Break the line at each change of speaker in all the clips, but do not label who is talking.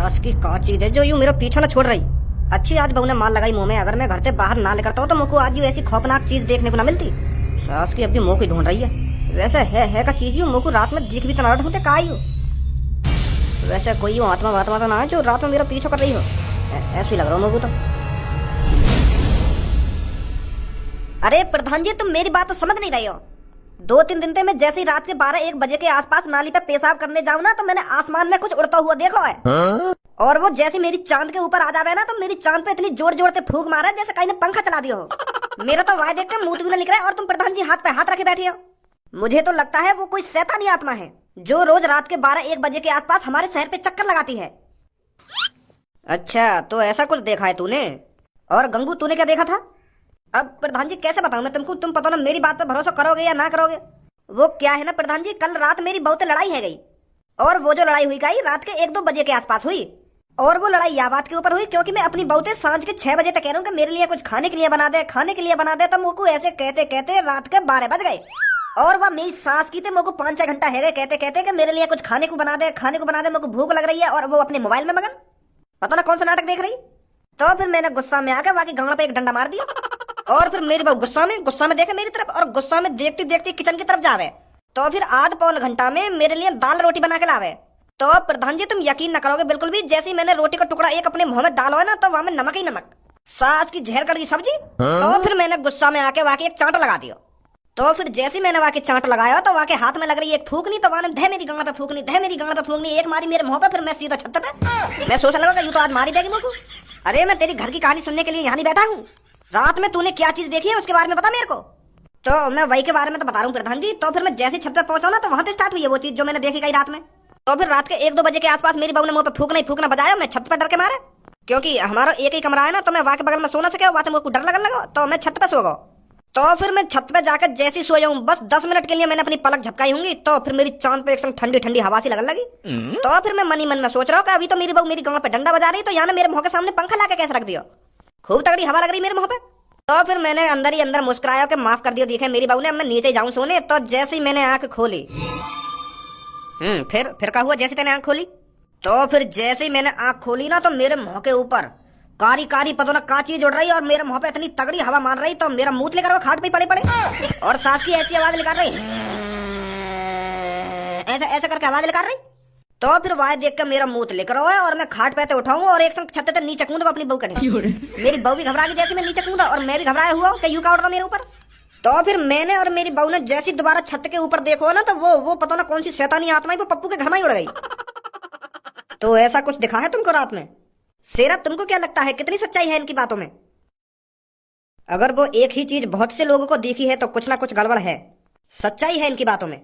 सास की का चीज है जो यूं मेरा पीछा न छोड़ रही। अच्छी आज बहू ने माल लगाई मुंह में, अगर मैं घर से बाहर ना निकलता हूँ तो मुझको आज यूं ऐसी खौफनाक चीज देखने को ना मिलती। सास की अभी मुंह को ढूंढ रही है। वैसे है का चीज यूं मुझको रात में दिख भी तो ना ढूंढते का यूं। वैसे कोई यूं आत्मा वात्मा तो ना है जो रात में मेरा पीछा कर रही हो, ऐसे ही लग रहा हूँ मुझको तो। अरे प्रधान जी, तुम मेरी बात तो समझ नहीं रही हो। 2-3 दिन से मैं जैसे ही रात के 12-1 बजे के आसपास नाली पे पेशाब करने जाऊँ ना तो मैंने आसमान में कुछ उड़ता हुआ देखा है। और वो जैसे मेरी चांद के ऊपर आ जावे ना तो मेरी चांद पे इतनी जोर जोर से फूंक मारा जैसे कहीं ने पंखा चला दिया हो। मेरा तो वाह देख के मुंह भी ना निकला है और तुम प्रधान जी हाथ पे हाथ रखे बैठे हो। मुझे तो लगता है वो कोई शैतानी आत्मा है जो रोज रात के 12-1 बजे के आसपास हमारे शहर पे चक्कर लगाती है। अच्छा, तो ऐसा कुछ देखा है तूने? और गंगू, तूने क्या देखा था? अब प्रधान जी कैसे बताऊं मैं तुमको, तुम पता ना मेरी बात पर भरोसा करोगे या ना करोगे। वो क्या है ना प्रधान जी, कल रात मेरी बहू से लड़ाई है गई, और वो जो लड़ाई हुई गई रात के 1-2 बजे के आसपास हुई। और वो लड़ाई या बात के ऊपर हुई क्योंकि मैं अपनी बहू से सांझ के 6 बजे तक कह रहा हूँ कि मेरे लिए कुछ खाने के लिए बना दे, खाने के लिए बना दे। तो मुझको ऐसे कहते कहते रात के 12 बज गए। और वह मेरी सास की थे मुझको 5-6 घंटा है गए कहते कहते कि मेरे लिए कुछ खाने को बना दे, खाने को बना दे, मुझको भूख लग रही है। और वो अपने मोबाइल में मगन, पता ना कौन सा नाटक देख रही। तो फिर मैंने गुस्सा में आकर वाकई गांव पे एक डंडा मार दिया। और फिर मेरी बहू गुस्सा में देखे मेरी तरफ, और गुस्सा में देखती देखती किचन की तरफ जावे। तो फिर आध पौन घंटा में मेरे लिए दाल रोटी बना के लावे। तो प्रधान जी तुम यकीन न करोगे बिल्कुल भी, जैसे ही मैंने रोटी का टुकड़ा एक अपने मुंह में डाला है ना तो वहां में नमक ही नमक, सास की जहर कड़ी सब्जी। तो फिर मैंने गुस्सा में आके वाकई एक चांट लगा दिया। तो फिर जैसे ही मैंने वाकई चांट लगाया तो वाकई हाथ में लग रही एक फूकनी, तो वहां धे मेरी गांड पे फूकनी, धे मेरी गांड पे फूकनी, एक मारी मेरे मुंह पे। फिर मैं सीधा छत पे, मैं सोचने लगा यूं तो आज मारी देगी मुझको। अरे मैं तेरी घर की कहानी सुनने के लिए यहाँ नहीं बैठा हूँ। रात में तूने क्या चीज देखी है उसके बारे में बता मेरे को। तो मैं वही के बारे में तो बता रहा हूँ प्रधान जी। तो फिर मैं जैसे छत पे पहुंचा ना तो वहां से स्टार्ट हुई है वो चीज जो मैंने देखी गई रात में। तो फिर रात के 1-2 बजे के आसपास मेरी बहू ने मुंह पे फूकना ही फूकना बजाया। मैं छत पे डर के मारे, क्योंकि हमारा एक ही कमरा है ना, तो मैं वहां के बगल में सो ना सके, वहां से मुझको डर लगने लगा। तो मैं छत पे सो गया। तो फिर मैं छत पे जाकर जैसे ही सोया हूँ, बस 10 मिनट के लिए मैंने अपनी पलक झपकाई होंगी तो फिर मेरी चांद पे एक संग ठंडी ठंडी हवा सी लगने लगी। तो फिर मैं मन ही मन में सोच रहा हूँ कि अभी तो मेरी बहू मेरी गांव पे डंडा बजा रही, तो यहाँ मेरे मुंह के सामने पंखा लाके कैसे रख दिया। खूब तगड़ी हवा लग रही मेरे मुंह पे। तो फिर मैंने अंदर ही अंदर मुस्कुराया कि माफ कर दिया देखे मेरी बहू ने, अब मैं नीचे जाऊं सोने। तो जैसे ही मैंने आंख खोली, फिर क्या हुआ जैसे तेने आंख खोली? तो फिर जैसे ही मैंने आंख खोली ना तो मेरे मुंह के ऊपर कारी कारी पता ना का चीज उड़ रही और मेरे मुंह पे इतनी तगड़ी हवा मार रही तो मेरा मुंह लेकर वो खाट पे पड़े पड़े। और सास की ऐसी आवाज निकाल रही, ऐसा ऐसा करके आवाज निकाल रही। तो फिर वह देख कर मेरा मुंह लेकर है और मैं खाट पे उठाऊं और एक संग छत से नीचे कूदूंगा अपनी बहू करने। मेरी बहू भी घबरा गई जैसे मैं नीचे कूदा, और मैं भी घबराया हुआ कि यूं का उड़ रहा मेरे ऊपर। तो फिर मैंने और मेरी बहू ने जैसी दोबारा छत के ऊपर देखो ना तो वो पता ना कौन सी शैतानी आत्मा है वो पप्पू के घर में ही उड़ गई। तो ऐसा कुछ दिखा है तुमको रात में? शेरा, तुमको क्या लगता है कितनी सच्चाई है इनकी बातों में? अगर वो एक ही चीज बहुत से लोगों को दिखी है तो कुछ ना कुछ गड़बड़ है, सच्चाई है इनकी बातों में।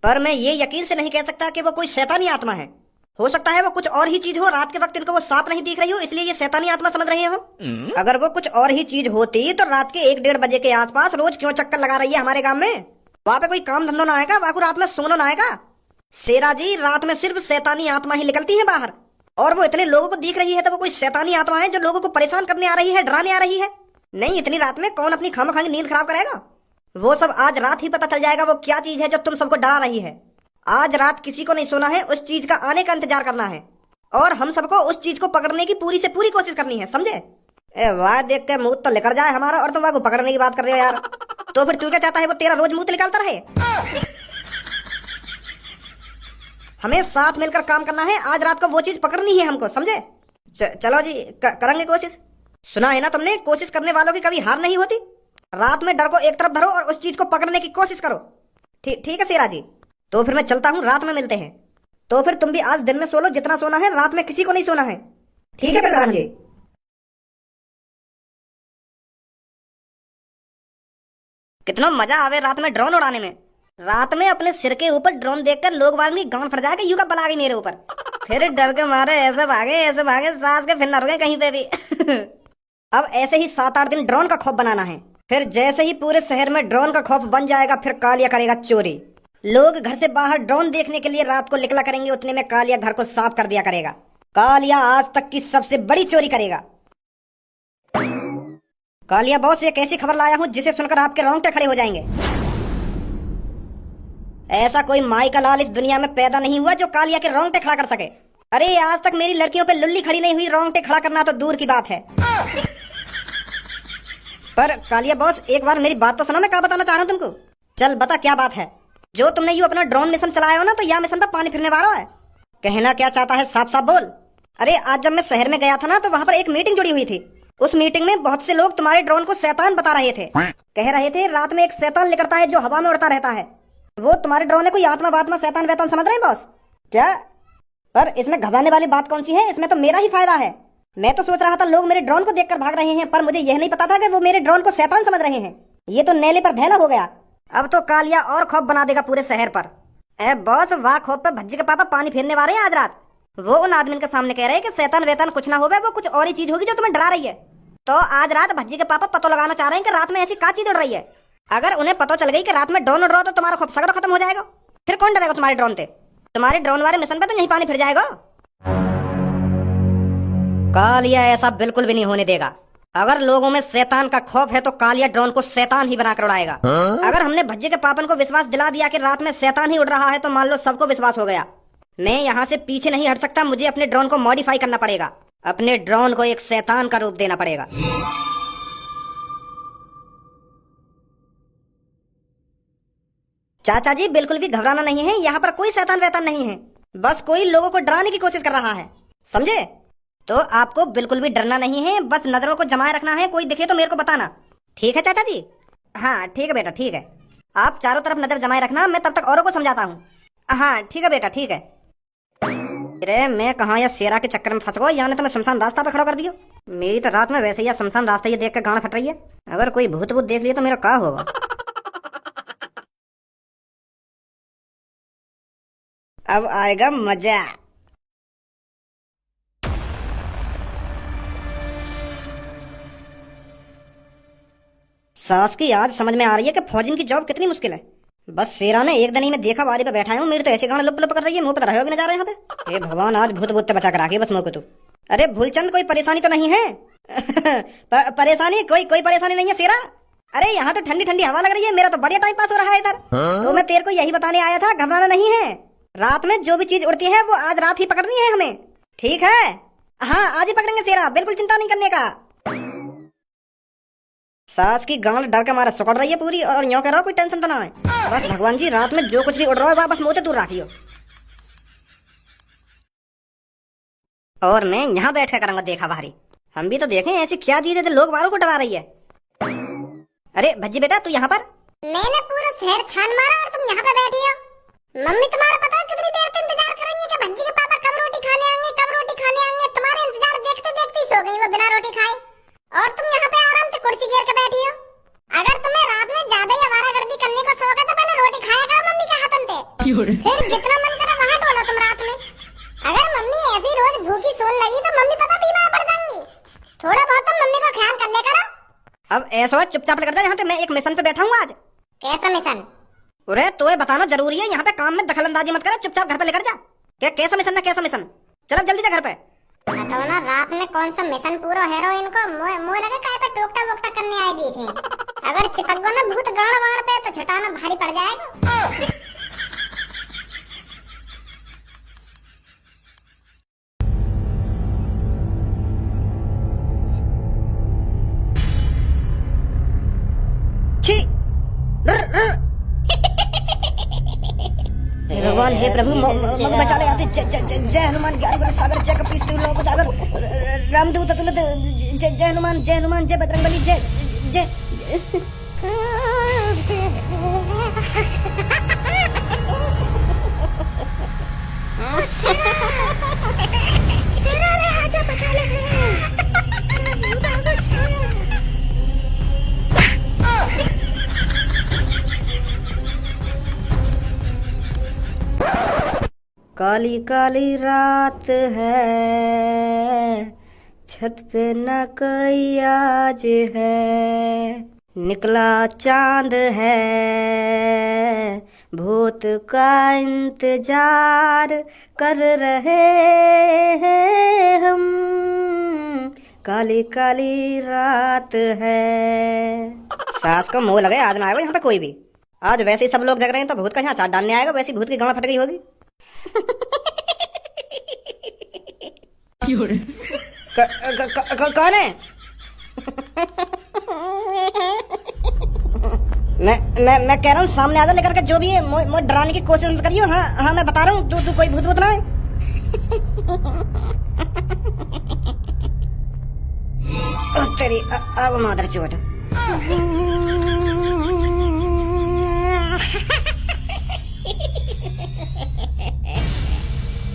पर मैं ये यकीन से नहीं कह सकता कि वो कोई शैतानी आत्मा है। हो सकता है वो कुछ और ही चीज हो, रात के वक्त इनको वो सांप नहीं दिख रही हो इसलिए ये शैतानी आत्मा समझ रहे हो। अगर वो कुछ और ही चीज होती तो रात के 1-1:30 बजे के आसपास रोज क्यों चक्कर लगा रही है हमारे गांव में? वहां पे कोई काम धंधो ना आएगा, वहां को रात में सोना ना आएगा। शेरा जी, रात में सिर्फ शैतानी आत्मा ही निकलती है बाहर, और वो इतने लोगों को दिख रही है तो वो कोई शैतानी आत्मा है जो लोगों को परेशान करने आ रही है, डराने आ रही है। नहीं, इतनी रात में कौन अपनी खामखांगी नींद खराब करेगा? वो सब आज रात ही पता चल जाएगा वो क्या चीज है जो तुम सबको डरा रही है। आज रात किसी को नहीं सोना है, उस चीज का आने का इंतजार करना है, और हम सबको उस चीज को पकड़ने की पूरी से पूरी कोशिश करनी है, समझे? वाह देख के मुंह तो लेकर जाए हमारा और तुम वह को पकड़ने की बात कर रहे हो यार। तो फिर तू क्या चाहता है वो तेरा रोज मुंह निकालता रहे? हमें साथ मिलकर काम करना है, आज रात को वो चीज पकड़नी है हमको, समझे? चलो जी, करेंगे कोशिश। सुना है ना तुमने, कोशिश करने वालों की कभी हार नहीं होती। रात में डर को एक तरफ धरो और उस चीज को पकड़ने की कोशिश करो। ठीक है शेरा जी, तो फिर मैं चलता हूँ, रात में मिलते हैं। तो फिर तुम भी आज दिन में सो लो जितना सोना है, रात में किसी को नहीं सोना है। ठीक है प्रधान जी। कितना मजा आवे रात में ड्रोन उड़ाने में। रात में अपने सिर के ऊपर ड्रोन देखकर लोग वाली गांड फट जाए यूं का बला गई मेरे ऊपर। फिर डर के मारे ऐसे भागे सास के फिर न रुके कहीं पे भी। अब ऐसे ही 7-8 दिन ड्रोन का खौफ बनाना है। फिर जैसे ही पूरे शहर में ड्रोन का खौफ बन जाएगा फिर कालिया करेगा चोरी। लोग घर से बाहर ड्रोन देखने के लिए रात को निकला करेंगे, उतने में कालिया घर को साफ कर दिया करेगा। कालिया आज तक की सबसे बड़ी चोरी करेगा। कालिया बॉस, एक ऐसी खबर लाया हूँ जिसे सुनकर आपके रोंगटे खड़े हो जाएंगे। ऐसा कोई माई का लाल इस दुनिया में पैदा नहीं हुआ जो कालिया के रोंगटे खड़ा कर सके। अरे आज तक मेरी लड़कियों पे लुल्ली खड़ी नहीं हुई, रोंगटे खड़ा करना तो दूर की बात है। पर कालिया बॉस, एक बार मेरी बात तो सुनो, मैं क्या बताना चाह रहा हूँ तुमको। चल बता क्या बात है। जो तुमने यू अपना ड्रोन मिशन चलाया हो ना, तो यह मिशन पर पानी फिरने वाला है। कहना क्या चाहता है, साफ साफ बोल। अरे आज जब मैं शहर में गया था ना, तो वहाँ पर एक मीटिंग जुड़ी हुई थी। उस मीटिंग में बहुत से लोग तुम्हारे ड्रोन को शैतान बता रहे थे। कह रहे थे रात में एक शैतान निकलता है जो हवा में उड़ता रहता है। वो तुम्हारे ड्रोन है कोई आत्मा वात्मा शैतान वैतान समझ रहे हैं बॉस क्या? पर इसमें घबराने वाली बात कौन सी है, इसमें तो मेरा ही फायदा है। मैं तो सोच रहा था लोग मेरे ड्रोन को देखकर भाग रहे हैं, पर मुझे यह नहीं पता था कि वो मेरे ड्रोन को शैतान समझ रहे हैं। ये तो नेले पर धैला हो गया। अब तो कालिया और खौफ बना देगा पूरे शहर पर। ए बॉस, वाह खौफ पे भज्जी के पापा पानी फेरने वाले हैं आज रात। वो उन आदमी के सामने कह रहे हैं कि शैतान वेतान कुछ ना होवे, वो कुछ और ही चीज होगी जो तुम्हें डरा रही है। तो आज रात भज्जी के पापा पतो लगाना चाह रहे हैं कि रात में ऐसी क्या चीज उड़ रही है। अगर उन्हें पता चल गई कि रात में ड्रोन उड़ रहा हो, तो तुम्हारा खौफ सगड़ खत्म हो जाएगा। फिर कौन डरेगा तुम्हारे ड्रोन से? तुम्हारे ड्रोन वाले मिशन पे तो यही पानी फिर जाएगा। कालिया ऐसा बिल्कुल भी नहीं होने देगा। अगर लोगों में शैतान का खौफ है तो कालिया ड्रोन को शैतान ही बनाकर उड़ाएगा। अगर हमने भज्जे के पापन को विश्वास दिला दिया कि रात में शैतान ही उड़ रहा है, तो मान लो सबको विश्वास हो गया। मैं यहाँ से पीछे नहीं हट सकता, मुझे अपने ड्रोन को मॉडिफाई करना पड़ेगा। अपने ड्रोन को एक शैतान का रूप देना पड़ेगा। चाचा जी बिल्कुल भी घबराना नहीं है, यहाँ पर कोई शैतान वैतान नहीं है। बस कोई लोगों को डराने की कोशिश कर रहा है, समझे? तो आपको बिल्कुल भी डरना नहीं है, बस नजरों को जमाए रखना है। कोई दिखे तो मेरे को बताना, ठीक है चाचा जी? हाँ ठीक है बेटा, ठीक है। आप चारों तरफ नजर जमाए रखना, मैं तब तक औरों को समझाता हूँ। हाँ ठीक है बेटा, ठीक है। अरे मैं कहाँ या शेरा के चक्कर में फंस गया, यहाँ ने तो मैं शमशान रास्ता पे खड़ा कर दिया। मेरी तो रात में वैसे ही शमशान रास्ता ये देख कर गांड फट रही है। अगर कोई भूत भूत देख लिया तो मेरा क्या होगा? अब आएगा मजा। सास की आज समझ में आ रही है कि फौजिन की जॉब कितनी मुश्किल है। बस शेरा ने एक दिन ही में देखा बारी पे बैठा हूँ, मेरी तो ऐसे गाना लुप लुप कर रही है, मुंह पर रहे भी ना जा रहे यहाँ पे। हे भगवान, आज भूत भूत बचा कर आके बस मुँह को तू। अरे भूलचंद, कोई परेशानी तो नहीं है? परेशानी कोई परेशानी नहीं है शेरा। अरे यहाँ तो ठंडी ठंडी हवा लग रही है, मेरा तो बढ़िया टाइम पास हो रहा है इधर। तो मैं तेरे को यही बताने आया था, घबराना नहीं है। रात में जो भी चीज उड़ती है वो आज रात ही पकड़नी है हमें, ठीक है? हाँ आज ही पकड़ेंगे शेरा, बिल्कुल चिंता नहीं करने का। सास की गांड डर के मारे सुकड़ रही है पूरी, और यूं कह रहा कोई टेंशन तो ना है। बस भगवान जी, रात में जो कुछ भी उड़ रहा है वह बस मुझे दूर रखियो। और मैं यहाँ बैठ कर करूंगा देखा भारी। हम भी तो देखें ऐसी क्या चीज है जो लोग वालों को डरा रही है। अरे भज्जी बेटा, तू यहाँ पर?
मैंने पूरा शहर छान मारा और तुम यहाँ पे बैठी हो। मम्मी तुम्हारा पता है कितनी देर से इंतजार कर रही है कि भज्जी के पापा कब रोटी खाने आएंगे, कब रोटी खाने आएंगे। तुम्हारे इंतजार देखते देखते सो गई वो बिना रोटी खाए, और तुम यहाँ पे आराम से कुर्सी घेर के बैठी हो। अगर तुम्हें रात में ज्यादा ही आवारागर्दी करने का शौक है तो पहले रोटी खाया करो मम्मी के हाथन से, फिर जितना मन करे वहाँ डोलो तुम रात में। अगर मम्मी ऐसी रोज भूखी सोने लगी तो मम्मी पता बीमार पड़ जाएंगी। थोड़ा बहुत तो मम्मी का ख्याल कर ले करो।
अब ऐसा चुपचाप कर जा, यहाँ पे मैं एक मिशन पे बैठा हूँ आज।
कैसा मिशन?
अरे तो ये बताना जरूरी है, यहाँ पे काम में दखल अंदाजी मत करे, चुपचाप घर पे लेकर जा। क्या कैसा मिशन है, कैसा मिशन? चल जल्दी जा घर पे।
बताओ ना, रात में कौन सा मिशन पूरा हीरोइन को मुँह लगा काय पे टोकटा वोकटा करने आई दी थी। अगर चिपक गो ना भूत गाड़ वाड़ पे तो छुटाना भारी पड़ जाएगा।
भगवान हे प्रभु मग बचा ले आते। जय हनुमान ज्ञान गुण सागर जय कपीस तिहु लोक उजागर रामदूत अतुलित जय हनुमान जय बजरंगबली जय जय।
सेना रे आजा बचा ले।
काली काली रात है, छत पे न कोई आज है, निकला चांद है, भूत का इंतजार कर रहे हैं हम, काली काली रात है। सास को मुंह लगे, आज ना आएगा यहाँ पे कोई भी। आज वैसे ही सब लोग जग रहे हैं तो भूत का यहाँ चाट डालने आएगा, वैसी भूत की गांड फट गई होगी। कौन है? मैं कह रहा हूँ सामने आ जा लेकर के, जो भी है मुझे डराने की कोशिश मत करियो। हाँ हाँ मैं बता रहा हूँ, तू कोई भूत ना है। तेरी अब मादर चोट।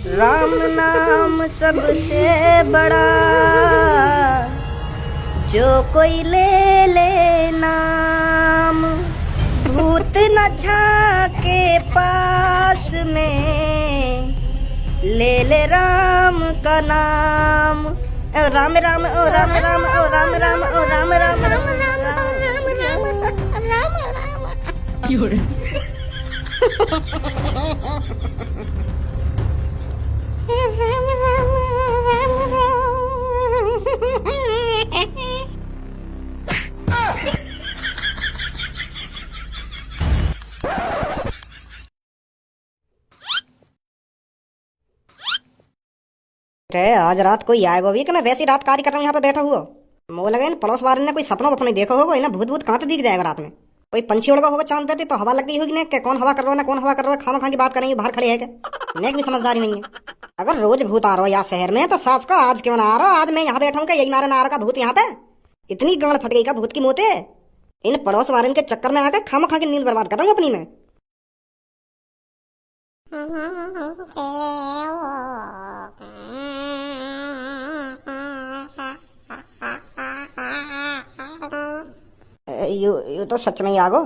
राम नाम सबसे बड़ा, जो कोई ले ले नाम, भूत न झाके पास में, ले ले राम का नाम। ओ राम राम ओ राम राम ओ राम राम ओ राम राम राम राम आज रात कोई आएगा भी कि मैं वैसी रात कार्य कर रहा हूँ यहाँ पे बैठा हुआ। मोह लगे पड़ोस वाले ने कोई सपना वपना देखा होगा, इन्हें भूत भूत कहाँ तो दिख जाएगा रात में। कोई पंछी उड़गा होगा चांद पे तो हवा लग गई होगी ना, क्या कौन हवा कर रहा है ना कौन हवा कर रहा है, खाना खा की बात करेंगे बाहर खड़े है क्या? नेक भी समझदारी नहीं है। अगर रोज भूत आ रहा हो यहाँ शहर में तो सास का आज क्यों ना आ रहा? आज मैं यहाँ बैठा हूँ क्या, यही मारे ना आ रहा का भूत यहाँ पे? इतनी गांड फट गई का भूत की मोते। इन पड़ोस वाले के चक्कर में आकर खामा खा के नींद बर्बाद कर रहा हूँ अपनी में। यू तो सच में ही आगो।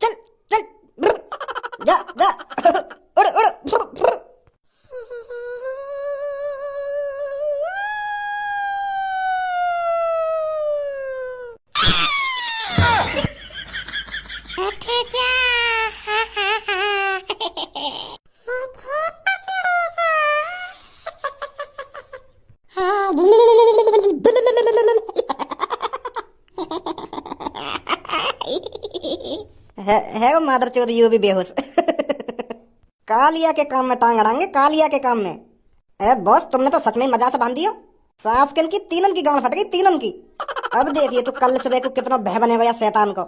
चल चल जा जा उड़ उड़। है वो मादर चौधरी यू भी बेहोश। कालिया के काम में टांग अड़ाएंगे, कालिया के काम में। बॉस तुमने तो सच में मजा से बांध दियो। सास किन की तीनों की गांड फट गई, तीनों की। अब देखिए तू कल सुबह को कितना भय बनेगा या शैतान को।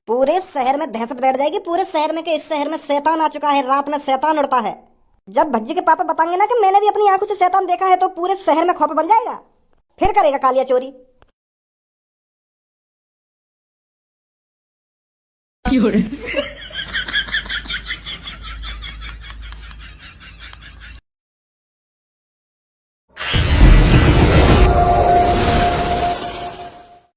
पूरे शहर में दहशत बैठ जाएगी, पूरे शहर में कि इस शहर में शैतान आ चुका है, रात में शैतान उड़ता है। जब भज्जी के पापा बताएंगे ना कि मैंने भी अपनी आंखों से शैतान देखा है, तो पूरे शहर में खौफ बन जाएगा। फिर करेगा कालिया चोरी।